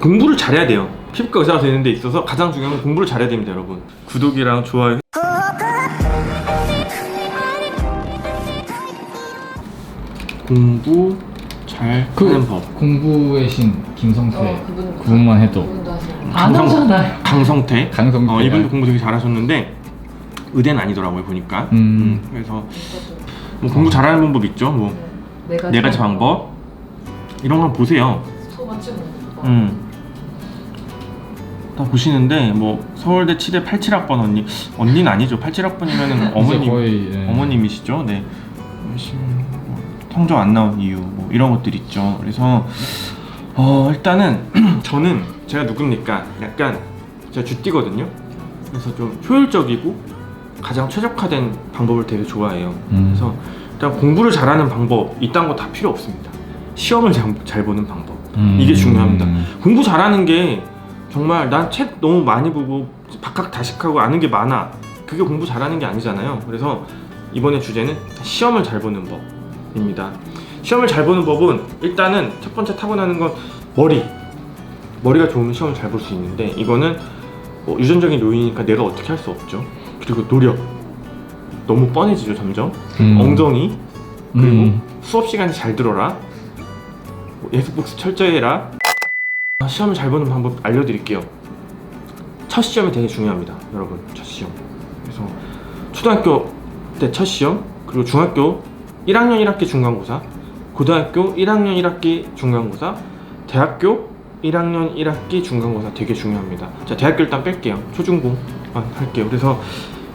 공부를 잘해야 돼요. 피부과 의사가 되는 데 있어서 가장 중요한 건 공부를 잘해야 됩니다, 여러분. 구독이랑 좋아요. 공부 잘 하는 법. 공부의 신 김성태 그분 그분만 해도 그분도 하시는 안 하잖아요. 강성태. 강성태. 이분도 공부 되게 잘하셨는데 의대는 아니더라고요, 보니까. 그래서 뭐 공부 잘하는 방법 있죠. 뭐 네 가지 방법 이런 걸 보세요. 소맞춤 다 보시는데 뭐 서울대 치대 87학번 언니는 아니죠. 87학번이면은 거의, 네. 어머님이시죠. 네. 성적 안 나온 이유 뭐 이런 것들 있죠. 그래서 일단은 저는 제가 누굽니까? 약간 제가 쥐띠거든요. 그래서 좀 효율적이고 가장 최적화된 방법을 되게 좋아해요. 그래서 일단 공부를 잘하는 방법 이딴 거 다 필요 없습니다. 시험을 잘 보는 방법 이게 중요합니다. 공부 잘하는 게 정말 난 책 너무 많이 보고 박학다식하고 아는 게 많아, 그게 공부 잘하는 게 아니잖아요. 그래서 이번에 주제는 시험을 잘 보는 법입니다. 시험을 잘 보는 법은 일단은 첫 번째 타고나는 건 머리가 좋으면 시험을 잘 볼 수 있는데, 이거는 유전적인 요인이니까 내가 어떻게 할 수 없죠. 그리고 노력, 너무 뻔해지죠 점점. 엉덩이, 그리고 수업 시간에 잘 들어라, 예습복습 철저히 해라. 시험을 잘 보는 방법 알려드릴게요. 첫 시험이 되게 중요합니다, 여러분. 첫 시험. 그래서 초등학교 때 첫 시험, 그리고 중학교 1학년 1학기 중간고사, 고등학교 1학년 1학기 중간고사, 대학교 1학년 1학기 중간고사 되게 중요합니다. 자, 대학교 일단 뺄게요. 초중고만 할게요. 그래서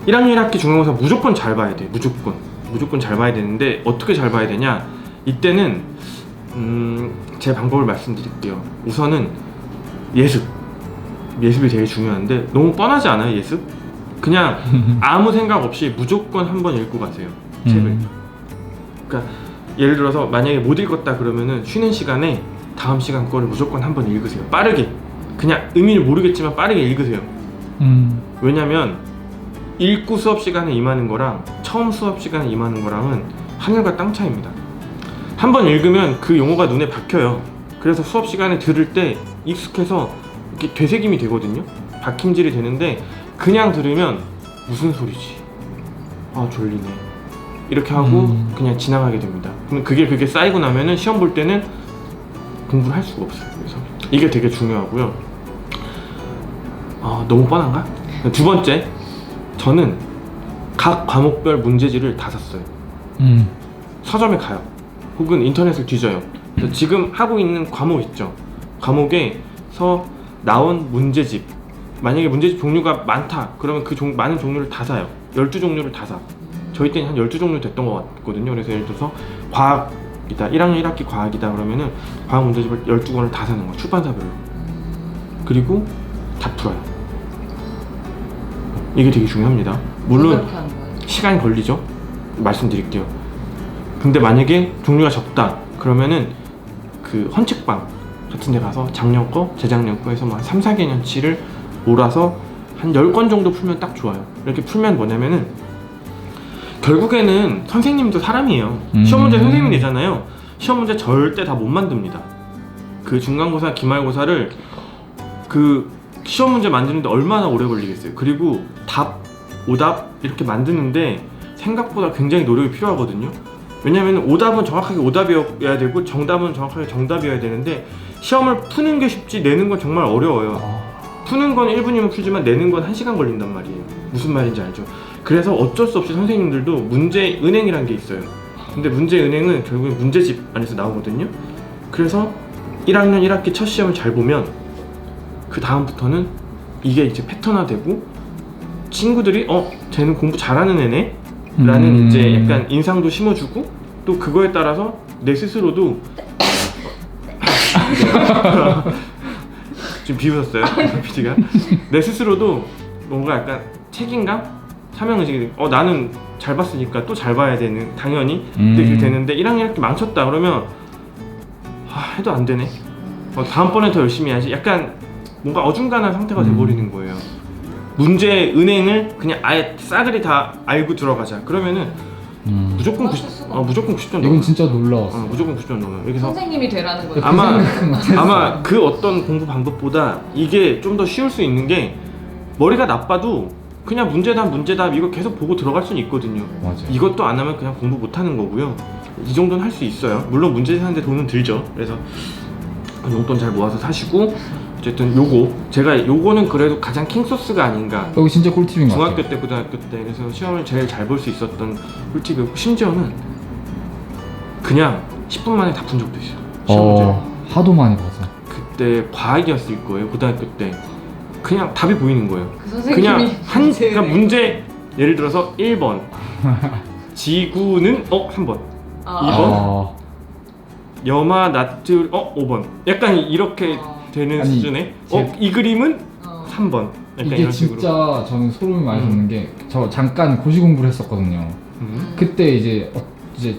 1학년 1학기 중간고사 무조건 잘 봐야 돼. 무조건 잘 봐야 되는데 어떻게 잘 봐야 되냐? 이때는 제 방법을 말씀드릴게요. 우선은 예습이 되게 중요한데, 너무 뻔하지 않아요? 예습? 그냥 아무 생각 없이 무조건 한번 읽고 가세요, 책을. 그러니까 예를 들어서 만약에 못 읽었다 그러면은 쉬는 시간에 다음 시간 거를 무조건 한번 읽으세요. 빠르게, 그냥 의미를 모르겠지만 빠르게 읽으세요. 왜냐면 읽고 수업 시간에 임하는 거랑 처음 수업 시간에 임하는 거랑은 하늘과 땅 차이입니다. 한번 읽으면 그 용어가 눈에 박혀요. 그래서 수업 시간에 들을 때 익숙해서 이렇게 되새김이 되거든요. 박힘질이 되는데, 그냥 들으면 무슨 소리지? 아, 졸리네. 이렇게 하고 그냥 지나가게 됩니다. 그럼 그게 쌓이고 나면은 시험 볼 때는 공부를 할 수가 없어요. 그래서 이게 되게 중요하고요. 너무 뻔한가? 두 번째, 저는 각 과목별 문제지를 다 샀어요. 서점에 가요. 혹은 인터넷을 뒤져요. 그래서 지금 하고 있는 과목 있죠. 과목에서 나온 문제집, 만약에 문제집 종류가 많다 그러면 그 많은 종류를 다 사요. 12종류를 다 사. 저희 때는 한 12종류 됐던 것 같거든요. 그래서 예를 들어서 과학이다, 1학년 1학기 과학이다 그러면은 과학 문제집을 12권을 다 사는 거예요, 출판사별로. 그리고 다 풀어요. 이게 되게 중요합니다. 물론 시간이 걸리죠. 말씀드릴게요. 근데 만약에 종류가 적다 그러면은 그 헌책방 같은 데 가서 작년 거, 재작년 거 해서 막 3, 4개년치를 몰아서 한 10권 정도 풀면 딱 좋아요. 이렇게 풀면 뭐냐면은 결국에는 선생님도 사람이에요. 시험 문제 선생님이 내잖아요. 시험 문제 절대 다 못 만듭니다. 그 중간고사, 기말고사를 그 시험 문제 만드는데 얼마나 오래 걸리겠어요. 그리고 답, 오답 이렇게 만드는데 생각보다 굉장히 노력이 필요하거든요. 왜냐면 오답은 정확하게 오답이어야 되고 정답은 정확하게 정답이어야 되는데, 시험을 푸는 게 쉽지 내는 건 정말 어려워요. 푸는 건 1분이면 풀지만 내는 건 1시간 걸린단 말이에요. 무슨 말인지 알죠? 그래서 어쩔 수 없이 선생님들도 문제은행이라는 게 있어요. 근데 문제은행은 결국에 문제집 안에서 나오거든요. 그래서 1학년 1학기 첫 시험을 잘 보면 그 다음부터는 이게 이제 패턴화되고, 친구들이 쟤는 공부 잘하는 애네? 라는 이제 약간 인상도 심어주고, 또 그거에 따라서 내 스스로도 지금 비웃었어요, PD가. 내 스스로도 뭔가 약간 책임감? 사명의식이 나는 잘 봤으니까 또 잘 봐야 되는, 당연히 그렇게 되는데 1학년 이렇게 망쳤다 그러면 해도 안 되네, 다음번에 더 열심히 해야지, 약간 뭔가 어중간한 상태가 돼버리는 거예요. 문제 은행을 그냥 아예 싸그리 다 알고 들어가자 그러면은 무조건 맞출 90, 수가 없어. 무조건 90점 이건 넘어요. 진짜 놀라웠어. 무조건 90점 넘어요. 그래서 선생님이 되라는 거예요. 아마 생각은 못했어. 아마 그 어떤 공부 방법보다 이게 좀 더 쉬울 수 있는 게 머리가 나빠도 그냥 문제답 이거 계속 보고 들어갈 수는 있거든요. 맞아요. 이것도 안 하면 그냥 공부 못 하는 거고요. 이 정도는 할 수 있어요. 물론 문제 사는데 돈은 들죠. 그래서 용돈 잘 모아서 사시고 어쨌든 요거는 그래도 가장 킹소스가 아닌가. 여기 진짜 꿀팁인 것 중학교 같아요. 때 고등학교 때 그래서 시험을 제일 잘 볼 수 있었던 꿀팁이고 심지어는 그냥 10분 만에 다 푼 적도 있어요. 시험 문제. 하도 많이 봐서. 그때 과학이었을 거예요. 고등학교 때 그냥 답이 보이는 거예요. 그 선생님이 그러니까 문제 예를 들어서 1번 지구는 3번 아, 염화 나트륨 5번 약간 이렇게 되는 아니, 수준에 이 그림은 3번 약간 이게 이런 식으로. 진짜 저는 소름이 많이 돋는 게 저 잠깐 고시 공부를 했었거든요. 그때 이제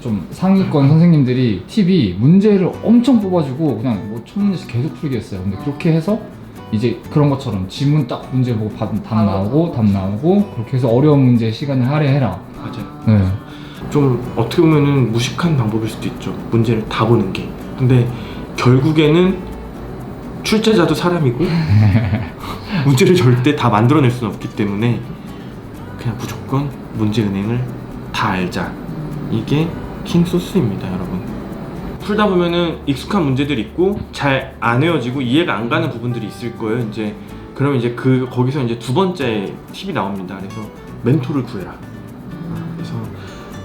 좀 상위권 선생님들이 팁이 문제를 엄청 뽑아주고 그냥 뭐 1000문제씩 계속 풀게 했어요. 근데 그렇게 해서 이제 그런 것처럼 지문 딱 문제 보고 답 나오고 그렇게 해서 어려운 문제 시간을 할애해라. 맞아요. 네. 좀 어떻게 보면은 무식한 방법일 수도 있죠. 문제를 다 보는 게. 근데 결국에는 출제자도 사람이고 문제를 절대 다 만들어낼 수는 없기 때문에 그냥 무조건 문제 은행을 다 알자. 이게 킹소스입니다, 여러분. 풀다 보면은 익숙한 문제들이 있고 잘 안 외워지고 이해가 안 가는 부분들이 있을 거예요. 그러면 이제 거기서 이제 두 번째 팁이 나옵니다. 그래서 멘토를 구해라. 그래서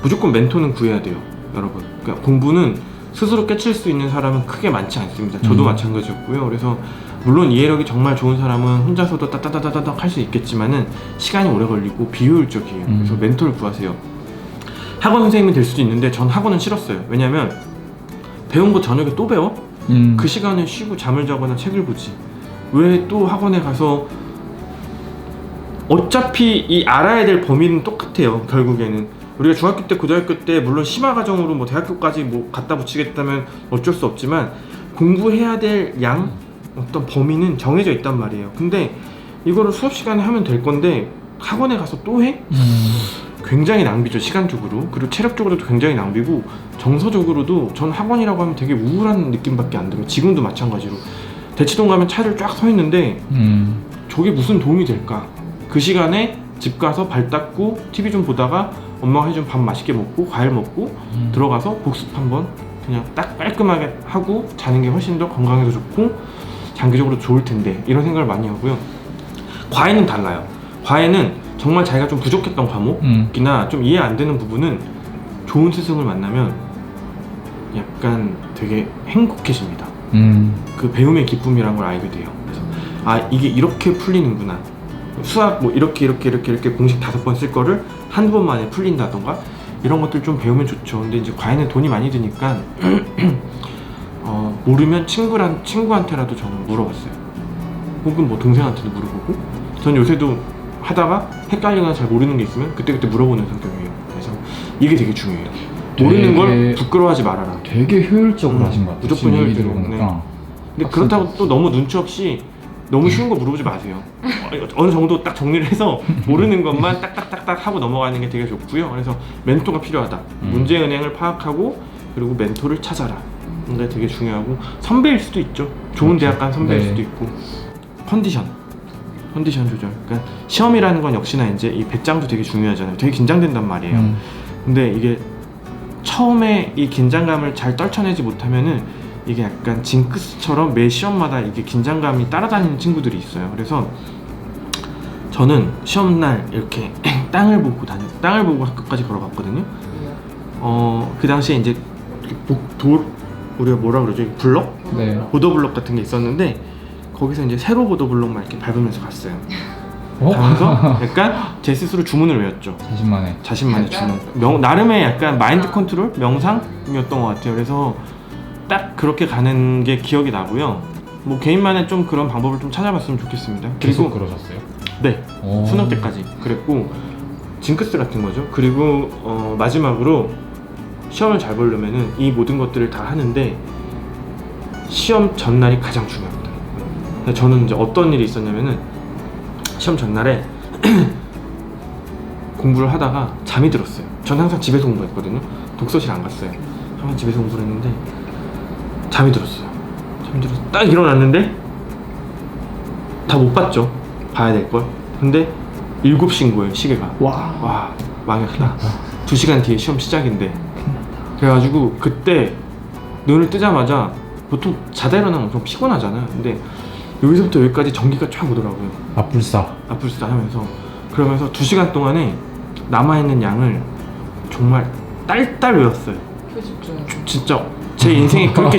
무조건 멘토는 구해야 돼요, 여러분. 그러니까 공부는 스스로 깨칠 수 있는 사람은 크게 많지 않습니다. 저도 마찬가지였고요. 그래서 물론 이해력이 정말 좋은 사람은 혼자서도 따따다다닥 할 수 있겠지만은 시간이 오래 걸리고 비효율적이에요. 그래서 멘토를 구하세요. 학원 선생님이 될 수도 있는데 전 학원은 싫었어요. 왜냐면 배운 거 저녁에 또 배워? 그 시간에 쉬고 잠을 자거나 책을 보지. 왜 또 학원에 가서 어차피 이 알아야 될 범위는 똑같아요. 결국에는 우리가 중학교 때 고등학교 때 물론 심화 과정으로 뭐 대학교까지 뭐 갖다 붙이겠다면 어쩔 수 없지만 공부해야 될 양 어떤 범위는 정해져 있단 말이에요. 근데 이거를 수업 시간에 하면 될 건데 학원에 가서 또 해? 굉장히 낭비죠. 시간적으로 그리고 체력적으로도 굉장히 낭비고 정서적으로도 전 학원이라고 하면 되게 우울한 느낌밖에 안 들어요. 지금도 마찬가지로 대치동 가면 차를 쫙 서 있는데 저게 무슨 도움이 될까? 그 시간에 집 가서 발 닦고 TV 좀 보다가 엄마가 해준 밥 맛있게 먹고 과일 먹고 들어가서 복습 한번 그냥 딱 깔끔하게 하고 자는 게 훨씬 더 건강에도 좋고 장기적으로 좋을 텐데 이런 생각을 많이 하고요. 과외는 달라요. 과외는 정말 자기가 좀 부족했던 과목이나 좀 이해 안 되는 부분은 좋은 스승을 만나면 약간 되게 행복해집니다. 그 배움의 기쁨이란 걸 알게 돼요. 그래서 이게 이렇게 풀리는구나. 수학 뭐 이렇게 공식 5번 쓸 거를 한두 번 만에 풀린다던가 이런 것들 좀 배우면 좋죠. 근데 이제 과외는 돈이 많이 드니까 모르면 친구한테라도 저는 물어봤어요. 혹은 뭐 동생한테도 물어보고. 전 요새도 하다가 헷갈리거나 잘 모르는 게 있으면 그때그때 물어보는 성격이에요. 그래서 이게 되게 중요해요. 모르는 걸 부끄러워하지 말아라. 되게 효율적으로 하신 것 같아요. 무조건 지금 얘기 효율적으로. 들어보니까. 근데 그렇다고 또 너무 눈치 없이 너무 쉬운 거 물어보지 마세요. 어느 정도 딱 정리를 해서 모르는 것만 딱딱딱딱 하고 넘어가는 게 되게 좋고요. 그래서 멘토가 필요하다. 문제 은행을 파악하고 그리고 멘토를 찾아라. 이게 되게 중요하고 선배일 수도 있죠. 좋은 대학 간 선배일 수도 있고. 컨디션 조절. 그러니까 시험이라는 건 역시나 이제 이 배짱도 되게 중요하잖아요. 되게 긴장된단 말이에요. 근데 이게 처음에 이 긴장감을 잘 떨쳐내지 못하면은 이게 약간 징크스처럼 매 시험마다 이게 긴장감이 따라다니는 친구들이 있어요. 그래서 저는 시험날 이렇게 땅을 보고 학교까지 걸어갔거든요. 그 당시에 이제 우리가 뭐라 그러죠? 블럭? 네. 보도블럭 같은 게 있었는데 거기서 이제 세로 보도블럭만 이렇게 밟으면서 갔어요. 가면서 약간 제 스스로 주문을 외웠죠. 자신만의 주문. 나름의 약간 마인드 컨트롤? 명상이었던 것 같아요. 그래서 딱 그렇게 가는 게 기억이 나고요. 뭐 개인만의 좀 그런 방법을 좀 찾아봤으면 좋겠습니다. 계속 그리고 그러셨어요? 네, 수능 때까지 그랬고 징크스 같은 거죠. 그리고 마지막으로 시험을 잘 보려면은 이 모든 것들을 다 하는데 시험 전날이 가장 중요합니다. 저는 이제 어떤 일이 있었냐면은 시험 전날에 공부를 하다가 잠이 들었어요. 저는 항상 집에서 공부했거든요. 독서실 안 갔어요. 항상 집에서 공부를 했는데 잠이 들었어요. 잠이 들어서 딱 일어났는데 다 못 봤죠. 봐야 될 걸. 근데 7시인 거예요, 시계가. 와, 망했다. 2시간 뒤에 시험 시작인데. 그래가지고 그때 눈을 뜨자마자 보통 자다 일어나면 엄청 피곤하잖아요. 근데 여기서부터 여기까지 전기가 쫙 오더라고요. 아뿔싸. 아플싸 하면서. 그러면서 2시간 동안에 남아있는 양을 정말 딸딸 외웠어요. 표집중. 진짜 제 인생에 그렇게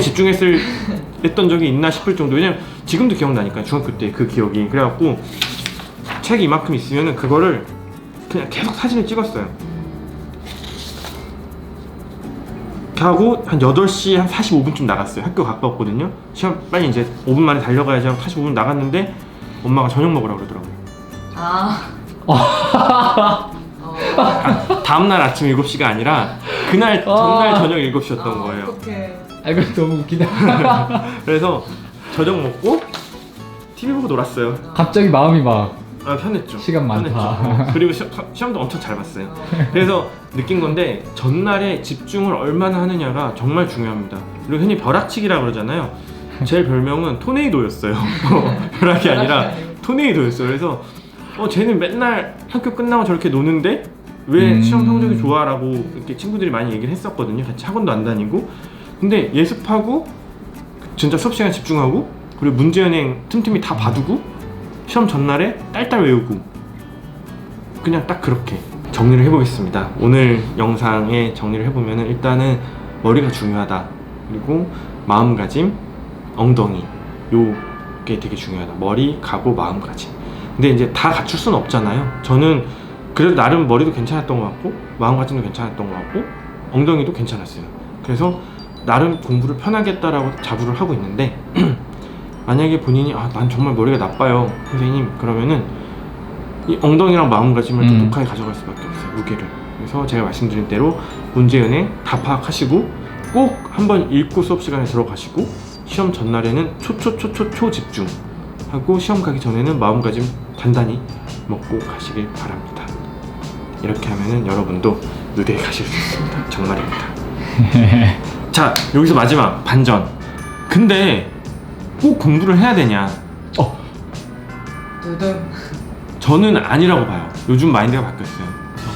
했던 적이 있나 싶을 정도. 왜냐면 지금도 기억나니까 중학교 때 그 기억이. 그래갖고 책이 이만큼 있으면은 그거를 그냥 계속 사진을 찍었어요. 하고 한 8시 한 45분쯤 나갔어요. 학교 가까웠거든요. 시험 빨리 이제 5분 만에 달려가야지 하고 45분 나갔는데 엄마가 저녁 먹으라고 그러더라고요. 다음날 아침 7시가 아니라 그날 전날 저녁 7시였던 거예요. 어떡해. 아, 이거 너무 웃기다. 그래서 저녁 먹고 TV 보고 놀았어요. 갑자기 마음이 막 편했죠. 시간 많다. 편했죠. 그리고 시험도 엄청 잘 봤어요. 그래서 느낀 건데 전날에 집중을 얼마나 하느냐가 정말 중요합니다. 그리고 흔히 벼락치기라고 그러잖아요. 제 별명은 토네이도였어요. 벼락이 아니라 토네이도였어요. 그래서 쟤는 맨날 학교 끝나고 저렇게 노는데 왜 시험 성적이 좋아라고 이렇게 친구들이 많이 얘기를 했었거든요. 같이 학원도 안 다니고. 근데 예습하고 진짜 수업 시간 집중하고 그리고 문제은행 틈틈이 다 봐두고 시험 전날에 딸딸 외우고 그냥 딱 그렇게 정리를 해보겠습니다. 오늘 영상에 정리를 해보면은 일단은 머리가 중요하다. 그리고 마음가짐, 엉덩이 요게 되게 중요하다. 머리, 각오, 마음가짐. 근데 이제 다 갖출 수는 없잖아요. 저는 그래도 나름 머리도 괜찮았던 것 같고 마음가짐도 괜찮았던 것 같고 엉덩이도 괜찮았어요. 그래서 나름 공부를 편하게 했다라고 자부를 하고 있는데 만약에 본인이 난 정말 머리가 나빠요 선생님 그러면은 이 엉덩이랑 마음가짐을 똑똑하게 가져갈 수밖에 없어요. 무게를. 그래서 제가 말씀드린 대로 문제은행 다 파악하시고 꼭 한번 읽고 수업 시간에 들어가시고 시험 전날에는 초 집중 하고 시험 가기 전에는 마음가짐 단단히 먹고 가시길 바랍니다. 이렇게 하면은 여러분도 의대에 가실 수 있습니다. 정말입니다. 자, 여기서 마지막 반전. 근데 꼭 공부를 해야 되냐? 두둥. 저는 아니라고 봐요. 요즘 마인드가 바뀌었어요. 그래서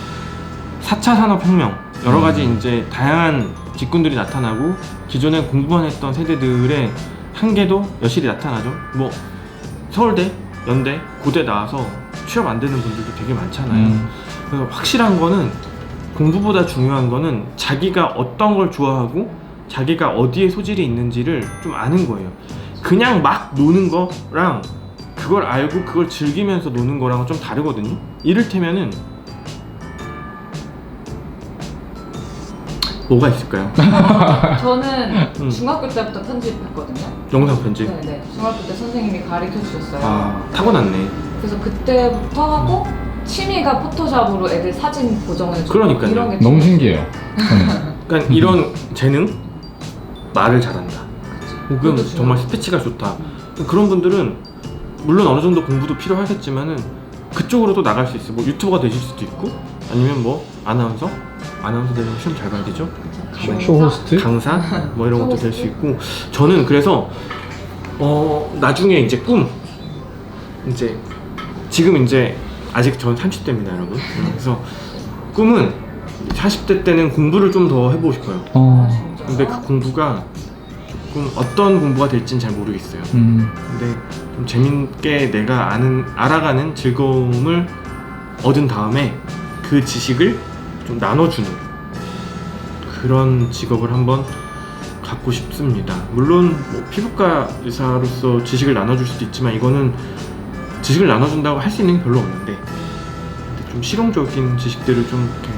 4차 산업혁명 여러 가지 이제 다양한 직군들이 나타나고 기존에 공부만 했던 세대들의 한계도 여실히 나타나죠. 뭐 서울대, 연대, 고대 나와서 취업 안 되는 분들도 되게 많잖아요. 그래서 확실한 거는 공부보다 중요한 거는 자기가 어떤 걸 좋아하고 자기가 어디에 소질이 있는지를 좀 아는 거예요. 그냥 막 노는 거랑 그걸 알고 그걸 즐기면서 노는 거랑은 좀 다르거든요. 이를테면은 뭐가 있을까요? 저는 중학교 때부터 편집했거든요. 영상 편집? 네네. 중학교 때 선생님이 가르쳐 주셨어요. 타고났네. 그래서 그때부터 하고 취미가 포토샵으로 애들 사진 보정해주고 그러니까요. 이런 게 너무 취미. 신기해요. 그러니까 이런 재능? 말을 잘한다. 혹은 그것도 정말 중요하죠. 스피치가 좋다. 그런 분들은 물론 어느 정도 공부도 필요하겠지만은 그쪽으로도 나갈 수 있어요. 뭐 유튜버가 되실 수도 있고 아니면 뭐 아나운서 되려면 시험 잘 봐야 되죠. 쇼호스트? 강사 뭐 이런 것도 될 수 있고. 저는 그래서 나중에 이제 꿈 이제 지금 이제 아직 전 30대입니다 여러분. 그래서 꿈은 40대 때는 공부를 좀 더 해보고 싶어요. 근데 그 공부가 조금 어떤 공부가 될지는 잘 모르겠어요. 근데 좀 재밌게 내가 알아가는 즐거움을 얻은 다음에 그 지식을 좀 나눠주는 그런 직업을 한번 갖고 싶습니다. 물론 뭐 피부과 의사로서 지식을 나눠줄 수도 있지만 이거는 지식을 나눠준다고 할 수 있는 게 별로 없는데 좀 실용적인 지식들을 좀 이렇게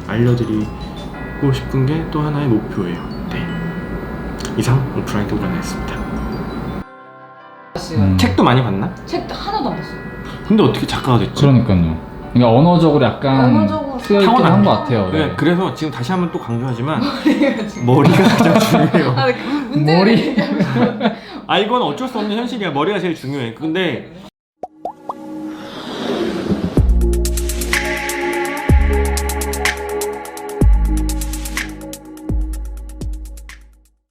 알려드리고 싶은 게 또 하나의 목표예요. 네. 이상 오프라인 도전이었습니다. 책도 많이 봤나? 책 하나도 안 봤어요. 근데 어떻게 작가가 됐지? 그러니까요. 그러니까 언어적으로 약간 언어적으로 트여있긴 한 것 같아요. 네, 그래서 지금 다시 한번 또 강조하지만 머리가 가장 중요해요. 머리. 이건 어쩔 수 없는 현실이야. 머리가 제일 중요해. 근데